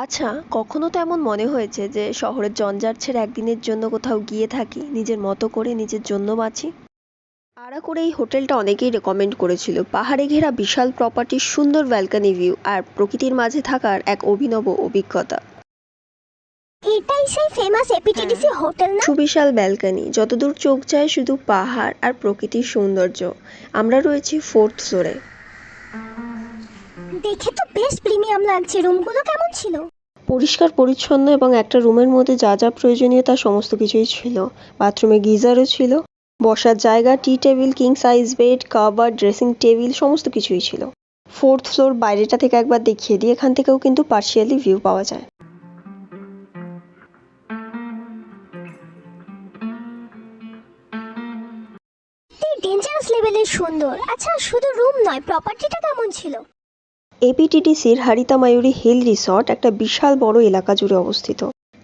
আচ্ছা, কখনো তো এমন মনে হয়েছে যে শহরের জঞ্জাট ছেড়ে একদিনের জন্য কোথাও গিয়ে থাকি, নিজের মতো করে নিজের জন্য বাঁচি। আরাকুর এই হোটেলটা অনেকেই রেকমেন্ড করেছিল। পাহাড়ে ঘেরা বিশাল প্রপার্টির সুন্দর ব্যালকনি ভিউ আর প্রকৃতির মাঝে থাকার এক অভিনব অভিজ্ঞতা। এটাই সেই ফেমাস এপিটিডিসি হোটেল না? সুবিশাল ব্যালকনি, যতদূর চোখ যায় শুধু পাহাড় আর প্রকৃতির সৌন্দর্য। আমরা রয়েছি ফোর্থ ফ্লোরে। দেখে তো বেশ প্রিমিয়াম লাগছে। রুমগুলো কেমন ছিল? পরিষ্কার পরিচ্ছন্ন এবং একটা রুমের মধ্যে যা যা প্রয়োজনীয় তার সমস্ত কিছুই ছিল। বাথরুমে গিজারও ছিল, বসার জায়গা, tea table, king size bed, cover, dressing table সমস্ত কিছুই ছিল। ফোর্থ ফ্লোর বাইরেটা থেকে একবার দেখিয়ে দিই, এখান থেকেও কিন্তু পার্শিয়ালি ভিউ পাওয়া যায়। ডেঞ্জারাস লেভেলের সুন্দর। আচ্ছা, শুধু রুম নয়, প্রপার্টিটা কেমন ছিল? এপিটিডিসির হারিতা মায়ুরি হিল রিসর্ট একটা বিশাল বড় এলাকা জুড়ে অবস্থিত।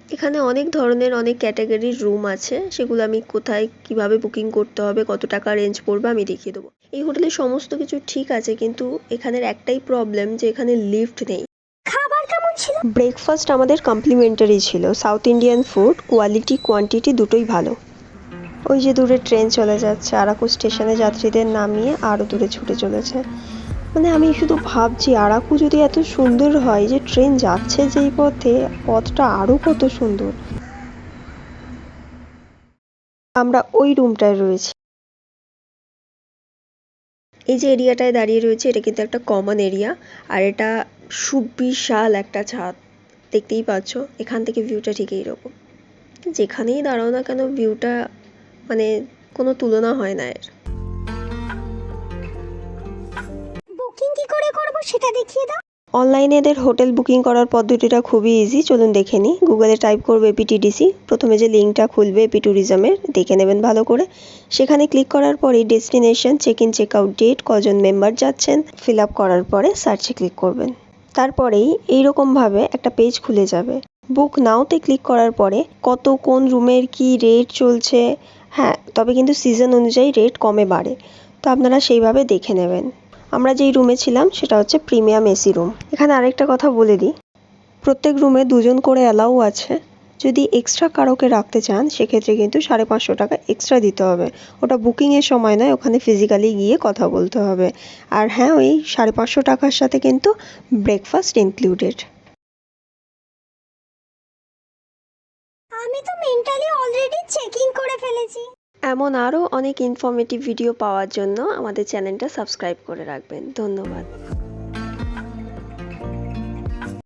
এখানে অনেক ধরনের অনেক ক্যাটাগরির রুম আছে, সেগুলো আমি কোথায় কিভাবে বুকিং করতে হবে, কত টাকা রেঞ্জ পড়বে আমি দেখিয়ে দেবো। এই হোটেলের সমস্ত কিছু ঠিক আছে, কিন্তু এখানের একটাই প্রবলেম যে এখানে লিফট নেই। খাবার কেমন ছিল? ব্রেকফাস্ট আমাদের কমপ্লিমেন্টারি ছিল। South Indian food, quality quantity দুটোই ভালো। ওই যে দূরে ট্রেন চলে যাচ্ছে, আরাকু স্টেশনে যাত্রীদের নামিয়ে আরও দূরে ছুটে চলেছে। মানে আমি শুধু ভাবছি, আরাকু যদি এত সুন্দর হয়, যে ট্রেন যাচ্ছে যেই পথে, পথটা আরও কত সুন্দর। আমরা ওই রুমটায় রয়েছি। এই যে এরিয়াটায় দাঁড়িয়ে রয়েছে, এটা কিন্তু একটা কমন এরিয়া, আর এটা সুবিশাল একটা ছাদ। দেখতেই পাচ্ছ, এখান থেকে ভিউটা ঠিক এইরকম। যেখানেই দাঁড়াও না কেন, ভিউটা মানে কোনো তুলনা হয় না এর। বুকিং কি করে করব সেটা দেখিয়ে দাও। অনলাইনে এদের হোটেল বুকিং করার পদ্ধতিটা খুবই ইজি, চলুন দেখে নিই। গুগলে টাইপ করবে এপিটিডিসি, প্রথমে যে লিঙ্কটা খুলবে এপি ট্যুরিজমের, দেখে নেবেন ভালো করে। সেখানে ক্লিক করার পরে destination, check in check out date, কজন মেম্বার যাচ্ছেন ফিল আপ করার পরে সার্চে ক্লিক করবেন। তারপরেই এইরকমভাবে একটা পেজ খুলে যাবে। বুক নাওতে ক্লিক করার পরে কত কোন রুমের কি রেট চলছে, হ্যাঁ তবে কিন্তু সিজন অনুযায়ী রেট কমে বাড়ে, তো আপনারা সেইভাবে দেখে নেবেন। আমরা যেই রুমে ছিলাম সেটা হচ্ছে প্রিমিয়াম এসি রুম। এখানে আরেকটা কথা বলে দিই, প্রত্যেক রুমে দুজন করে অ্যালাউ আছে। যদি এক্সট্রা কারোকে রাখতে চান সেক্ষেত্রে কিন্তু 550 টাকা এক্সট্রা দিতে হবে। ওটা বুকিংয়ের সময় নয়, ওখানে ফিজিক্যালি গিয়ে কথা বলতে হবে। আর হ্যাঁ, ওই 550 টাকার সাথে কিন্তু ব্রেকফাস্ট ইনক্লুডেড। আমি তো মেন্টালি অলরেডি চেকিং করে ফেলেছি। এমন আরও অনেক ইনফরমেটিভ ভিডিও পাওয়ার জন্য আমাদের চ্যানেলটা সাবস্ক্রাইব করে রাখবেন। ধন্যবাদ।